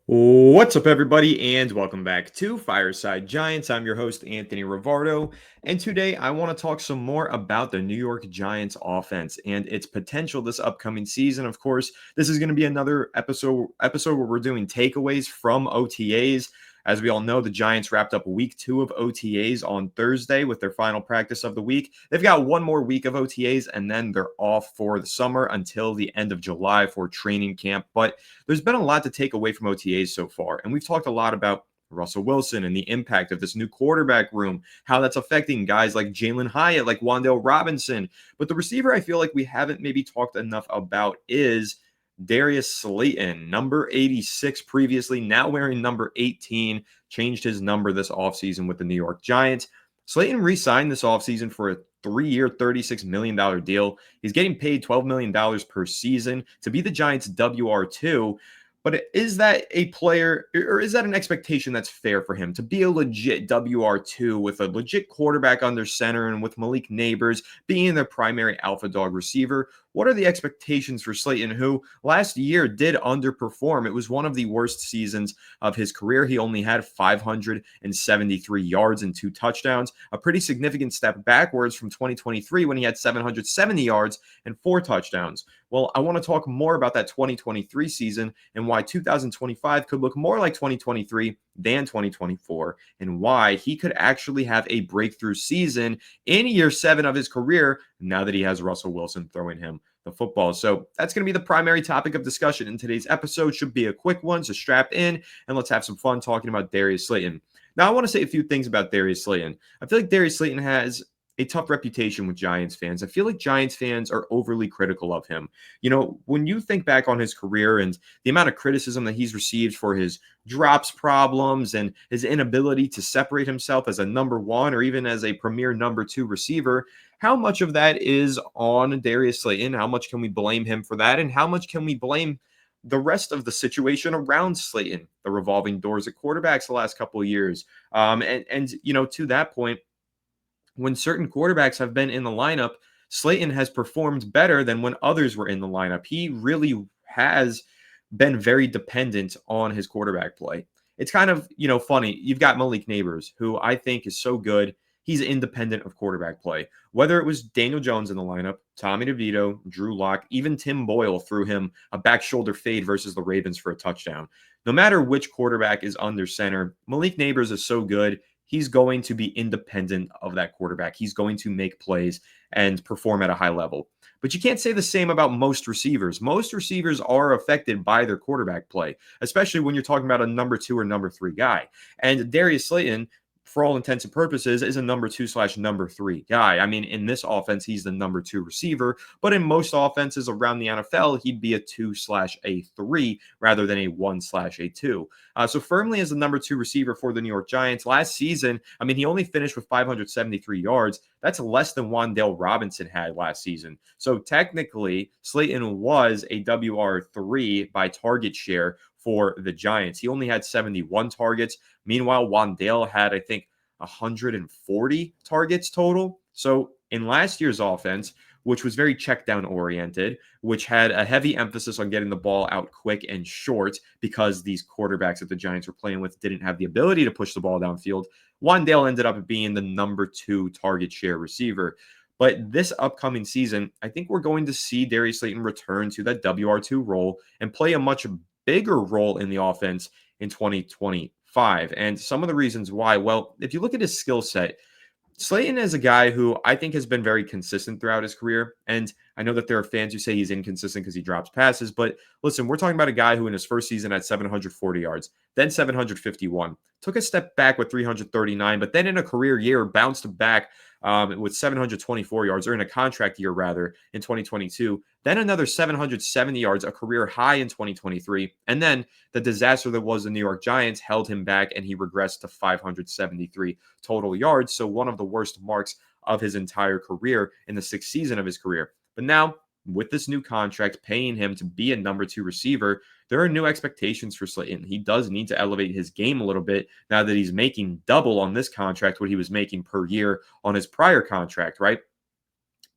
What's up, everybody, and welcome back to Fireside Giants. I'm your host, Anthony Rivardo, and today I want to talk some more about the New York Giants offense and its potential this upcoming season. Of course, this is going to be another episode where we're doing takeaways from OTAs. As we all know, the Giants wrapped up week 2 of OTAs on Thursday with their final practice of the week. They've got one more week of OTAs, and then they're off for the summer until the end of July for training camp. But there's been a lot to take away from OTAs so far, and we've talked a lot about Russell Wilson and the impact of this new quarterback room, how that's affecting guys like Jalen Hyatt, like Wan'Dale Robinson. But the receiver I feel like we haven't maybe talked enough about is Darius Slayton, number 86 previously, now wearing number 18, changed his number this offseason with the New York Giants. Slayton re-signed this offseason for a 3-year, $36 million deal. He's getting paid $12 million per season to be the Giants' WR2. But is that a player, or is that an expectation that's fair for him to be a legit WR2 with a legit quarterback under center and with Malik Neighbors being their primary alpha dog receiver? What are the expectations for Slayton, who last year did underperform? It was one of the worst seasons of his career. He only had 573 yards and 2 touchdowns, a pretty significant step backwards from 2023 when he had 770 yards and 4 touchdowns. Well, I want to talk more about that 2023 season and why 2025 could look more like 2023 than 2024, and why he could actually have a breakthrough season in year 7 of his career now that he has Russell Wilson throwing him the football. So that's going to be the primary topic of discussion in today's episode. Should be a quick one, so strap in and let's have some fun talking about Darius Slayton. Now, I want to say a few things about Darius Slayton. I feel like Darius Slayton has a tough reputation with Giants fans. I feel like Giants fans are overly critical of him. You know, when you think back on his career and the amount of criticism that he's received for his drops problems and his inability to separate himself as a number 1 or even as a premier number 2 receiver, how much of that is on Darius Slayton? How much can we blame him for that? And how much can we blame the rest of the situation around Slayton, the revolving doors at quarterbacks the last couple of years? And you know, to that point, when certain quarterbacks have been in the lineup, Slayton has performed better than when others were in the lineup. He really has been very dependent on his quarterback play. It's kind of, you know, funny. You've got Malik Neighbors, who I think is so good. He's independent of quarterback play. Whether it was Daniel Jones in the lineup, Tommy DeVito, Drew Lock, even Tim Boyle threw him a back shoulder fade versus the Ravens for a touchdown. No matter which quarterback is under center, Malik Neighbors is so good. He's going to be independent of that quarterback. He's going to make plays and perform at a high level. But you can't say the same about most receivers. Most receivers are affected by their quarterback play, especially when you're talking about a number 2 or number 3 guy. And Darius Slayton, for all intents and purposes, is a number 2/number 3 guy. I mean, in this offense, he's the number 2 receiver, but in most offenses around the NFL, he'd be a 2/3 rather than a 1/2. So firmly as the number 2 receiver for the New York Giants. Last season, I mean, he only finished with 573 yards. That's less than Wan'Dale Robinson had last season. So technically, Slayton was a WR3 by target share for the Giants. He only had 71 targets. Meanwhile, Wan'Dale had, I think, 140 targets total. So in last year's offense, which was very check down oriented, which had a heavy emphasis on getting the ball out quick and short because these quarterbacks that the Giants were playing with didn't have the ability to push the ball downfield, Wan'Dale ended up being the number 2 target share receiver. But this upcoming season, I think we're going to see Darius Slayton return to that WR2 role and play a much bigger role in the offense in 2025. And some of the reasons why, well, if you look at his skill set, Slayton is a guy who I think has been very consistent throughout his career. And I know that there are fans who say he's inconsistent because he drops passes. But listen, we're talking about a guy who in his first season had 740 yards, then 751, took a step back with 339, but then in a career year bounced back with 724 yards, or in a contract year rather, in 2022. Then another 770 yards, a career high in 2023. And then the disaster that was the New York Giants held him back, and he regressed to 573 total yards. So one of the worst marks of his entire career in the 6th season of his career. But now, with this new contract paying him to be a number 2 receiver, there are new expectations for Slayton. He does need to elevate his game a little bit now that he's making double on this contract what he was making per year on his prior contract, right?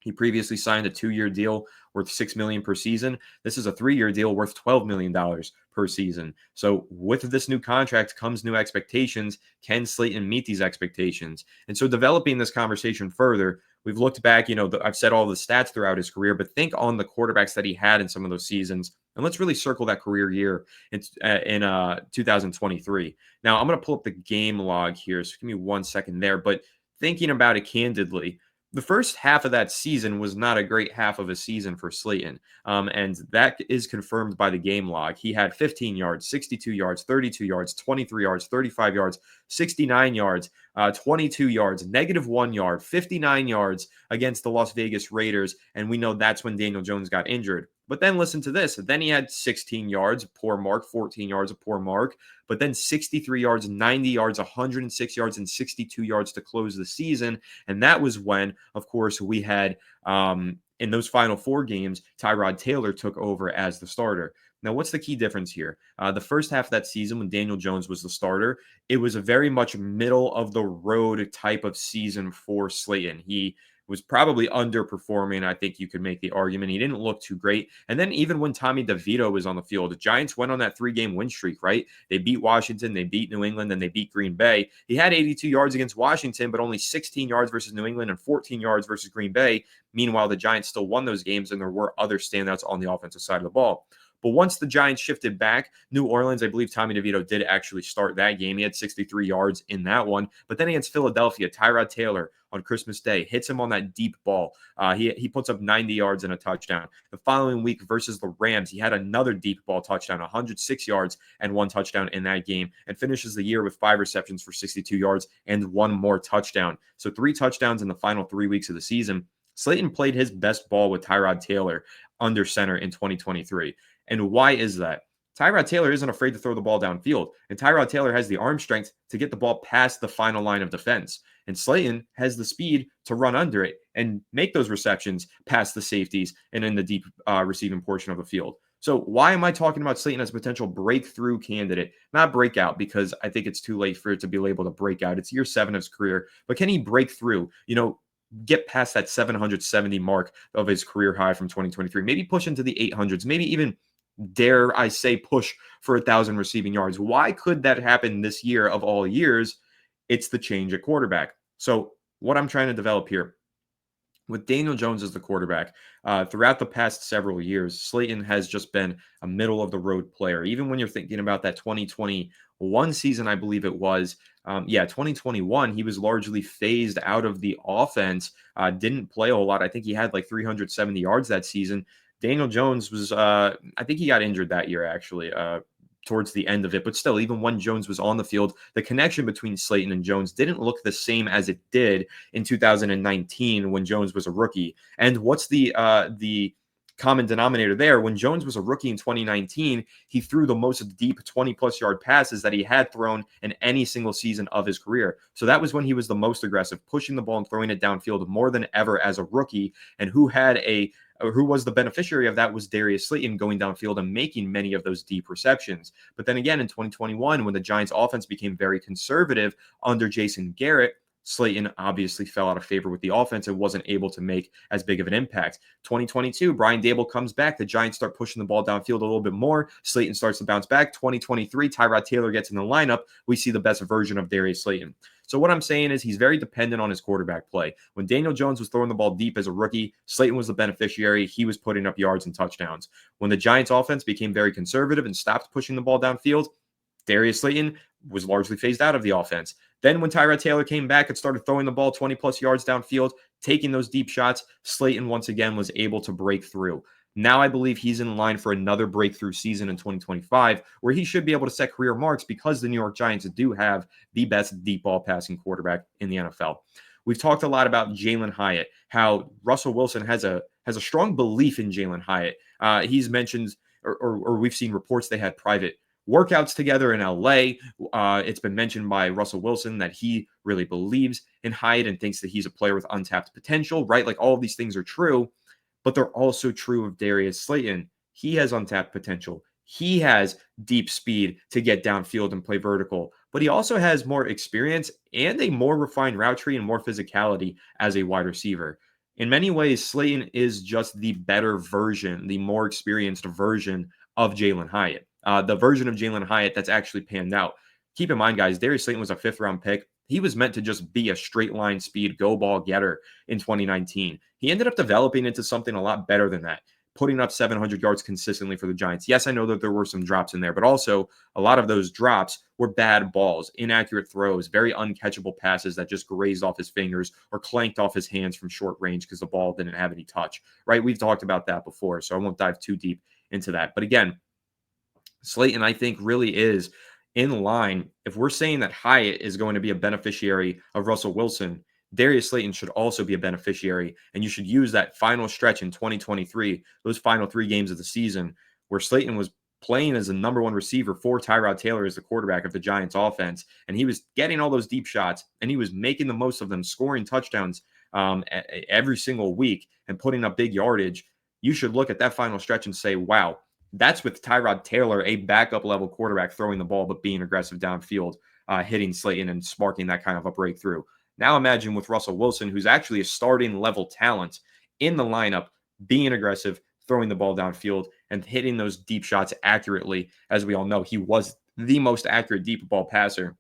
He previously signed a 2-year deal worth $6 million per season. This is a 3-year deal worth $12 million per season. So with this new contract comes new expectations. Can Slayton meet these expectations? And so developing this conversation further, we've looked back, I've said all the stats throughout his career, but think on the quarterbacks that he had in some of those seasons. And let's really circle that career year in 2023. Now, I'm going to pull up the game log here. So give me 1 second there. But thinking about it candidly, the first half of that season was not a great half of a season for Slayton. And that is confirmed by the game log. He had 15 yards, 62 yards, 32 yards, 23 yards, 35 yards, 69 yards, 22 yards, -1 yard, 59 yards against the Las Vegas Raiders. And we know that's when Daniel Jones got injured. But then listen to this. Then he had 16 yards, a poor mark, 14 yards, a poor mark, but then 63 yards, 90 yards, 106 yards, and 62 yards to close the season. And that was when, of course, we had in those final 4 games, Tyrod Taylor took over as the starter. Now, what's the key difference here? The first half of that season when Daniel Jones was the starter, it was a very much middle of the road type of season for Slayton. He was probably underperforming. I think you could make the argument. He didn't look too great. And then even when Tommy DeVito was on the field, the Giants went on that 3-game win streak, right? They beat Washington, they beat New England, and they beat Green Bay. He had 82 yards against Washington, but only 16 yards versus New England and 14 yards versus Green Bay. Meanwhile, the Giants still won those games, and there were other standouts on the offensive side of the ball. But once the Giants shifted back, New Orleans, I believe Tommy DeVito did actually start that game. He had 63 yards in that one. But then against Philadelphia, Tyrod Taylor on Christmas Day hits him on that deep ball. He puts up 90 yards and a touchdown. The following week versus the Rams, he had another deep ball touchdown, 106 yards and 1 touchdown in that game, and finishes the year with 5 receptions for 62 yards and 1 more touchdown. So 3 touchdowns in the final 3 weeks of the season. Slayton played his best ball with Tyrod Taylor under center in 2023. And why is that? Tyrod Taylor isn't afraid to throw the ball downfield, and Tyrod Taylor has the arm strength to get the ball past the final line of defense. And Slayton has the speed to run under it and make those receptions past the safeties and in the deep receiving portion of the field. So why am I talking about Slayton as a potential breakthrough candidate? Not breakout, because I think it's too late for it to be labeled a breakout. It's year 7 of his career, but can he break through? Get past that 770 mark of his career high from 2023, maybe push into the 800s, maybe even, dare I say, push for 1,000 receiving yards. Why could that happen this year of all years? It's the change at quarterback. So what I'm trying to develop here, with Daniel Jones as the quarterback, throughout the past several years, Slayton has just been a middle-of-the-road player. Even when you're thinking about that 2021 season, I believe it was, 2021, he was largely phased out of the offense, didn't play a whole lot. I think he had like 370 yards that season. Daniel Jones was, I think he got injured that year, actually, towards the end of it. But still, even when Jones was on the field, the connection between Slayton and Jones didn't look the same as it did in 2019 when Jones was a rookie. And what's the common denominator there? When Jones was a rookie in 2019, he threw the most deep 20-plus yard passes that he had thrown in any single season of his career. So that was when he was the most aggressive, pushing the ball and throwing it downfield more than ever as a rookie. And who was the beneficiary of that was Darius Slayton, going downfield and making many of those deep receptions. But then again, in 2021, when the Giants offense became very conservative under Jason Garrett, Slayton obviously fell out of favor with the offense and wasn't able to make as big of an impact. 2022, Brian Daboll comes back. The Giants start pushing the ball downfield a little bit more. Slayton starts to bounce back. 2023, Tyrod Taylor gets in the lineup. We see the best version of Darius Slayton. So what I'm saying is he's very dependent on his quarterback play. When Daniel Jones was throwing the ball deep as a rookie, Slayton was the beneficiary. He was putting up yards and touchdowns. When the Giants offense became very conservative and stopped pushing the ball downfield, Darius Slayton was largely phased out of the offense. Then when Tyrod Taylor came back and started throwing the ball 20-plus yards downfield, taking those deep shots, Slayton once again was able to break through. Now I believe he's in line for another breakthrough season in 2025, where he should be able to set career marks because the New York Giants do have the best deep ball passing quarterback in the NFL. We've talked a lot about Jalen Hyatt, how Russell Wilson has a strong belief in Jalen Hyatt. He's mentioned, or we've seen reports they had private workouts together in LA. It's been mentioned by Russell Wilson that he really believes in Hyatt and thinks that he's a player with untapped potential, right? Like, all of these things are true, but they're also true of Darius Slayton. He has untapped potential. He has deep speed to get downfield and play vertical, but he also has more experience and a more refined route tree and more physicality as a wide receiver. In many ways, Slayton is just the better version, the more experienced version of Jalen Hyatt. The version of Jalen Hyatt that's actually panned out. Keep in mind, guys, Darius Slayton was a 5th-round pick. He was meant to just be a straight line speed go ball getter in 2019. He ended up developing into something a lot better than that, putting up 700 yards consistently for the Giants. Yes, I know that there were some drops in there, but also a lot of those drops were bad balls, inaccurate throws, very uncatchable passes that just grazed off his fingers or clanked off his hands from short range because the ball didn't have any touch, right? We've talked about that before, so I won't dive too deep into that. But again, Slayton, I think, really is in line. If we're saying that Hyatt is going to be a beneficiary of Russell Wilson, Darius Slayton should also be a beneficiary. And you should use that final stretch in 2023, those final 3 games of the season, where Slayton was playing as the #1 receiver for Tyrod Taylor as the quarterback of the Giants offense. And he was getting all those deep shots and he was making the most of them, scoring touchdowns every single week and putting up big yardage. You should look at that final stretch and say, wow, that's with Tyrod Taylor, a backup level quarterback, throwing the ball but being aggressive downfield, hitting Slayton and sparking that kind of a breakthrough. Now imagine with Russell Wilson, who's actually a starting level talent in the lineup, being aggressive, throwing the ball downfield, and hitting those deep shots accurately. As we all know, he was the most accurate deep ball passer,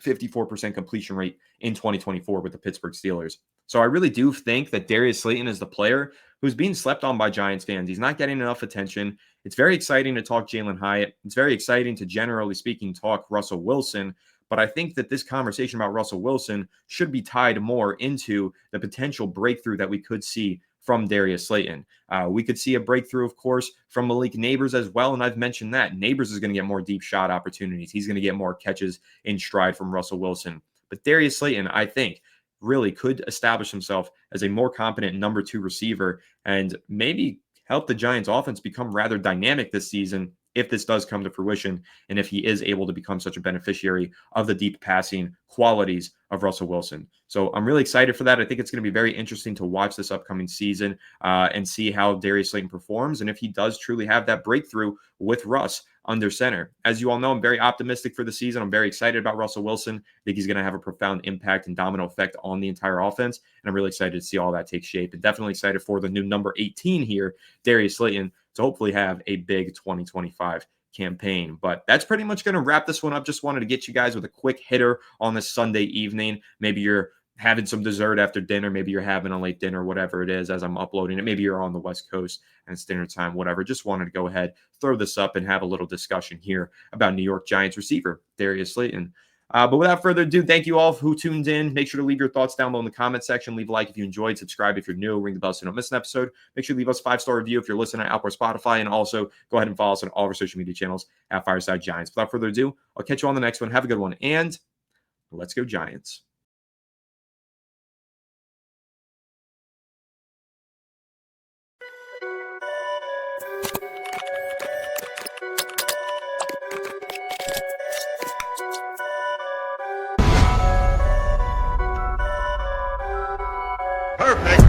54% completion rate in 2024 with the Pittsburgh Steelers. So I really do think that Darius Slayton is the player who's being slept on by Giants fans. He's not getting enough attention. It's very exciting to talk Jalen Hyatt. It's very exciting to, generally speaking, talk Russell Wilson. But I think that this conversation about Russell Wilson should be tied more into the potential breakthrough that we could see from Darius Slayton. We could see a breakthrough, of course, from Malik Nabers as well. And I've mentioned that. Nabers is going to get more deep shot opportunities. He's going to get more catches in stride from Russell Wilson. But Darius Slayton, I think, really could establish himself as a more competent #2 receiver and maybe help the Giants offense become rather dynamic this season if this does come to fruition and if he is able to become such a beneficiary of the deep passing qualities of Russell Wilson. So I'm really excited for that. I think it's going to be very interesting to watch this upcoming season and see how Darius Slayton performs and if he does truly have that breakthrough with Russ under center. As you all know, I'm very optimistic for the season. I'm very excited about Russell Wilson. I think he's going to have a profound impact and domino effect on the entire offense. And I'm really excited to see all that take shape and definitely excited for the new number 18 here, Darius Slayton, to hopefully have a big 2025 campaign. But that's pretty much going to wrap this one up. Just wanted to get you guys with a quick hitter on this Sunday evening. Maybe you're having some dessert after dinner. Maybe you're having a late dinner, whatever it is, as I'm uploading it. Maybe you're on the West Coast and it's dinner time, whatever. Just wanted to go ahead, throw this up and have a little discussion here about New York Giants receiver Darius Slayton. But without further ado, thank you all who tuned in. Make sure to leave your thoughts down below in the comment section. Leave a like if you enjoyed. Subscribe if you're new. Ring the bell so you don't miss an episode. Make sure to leave us a 5-star review if you're listening on Apple or Spotify. And also go ahead and follow us on all of our social media channels at Fireside Giants. Without further ado, I'll catch you on the next one. Have a good one. And let's go Giants. Perfect.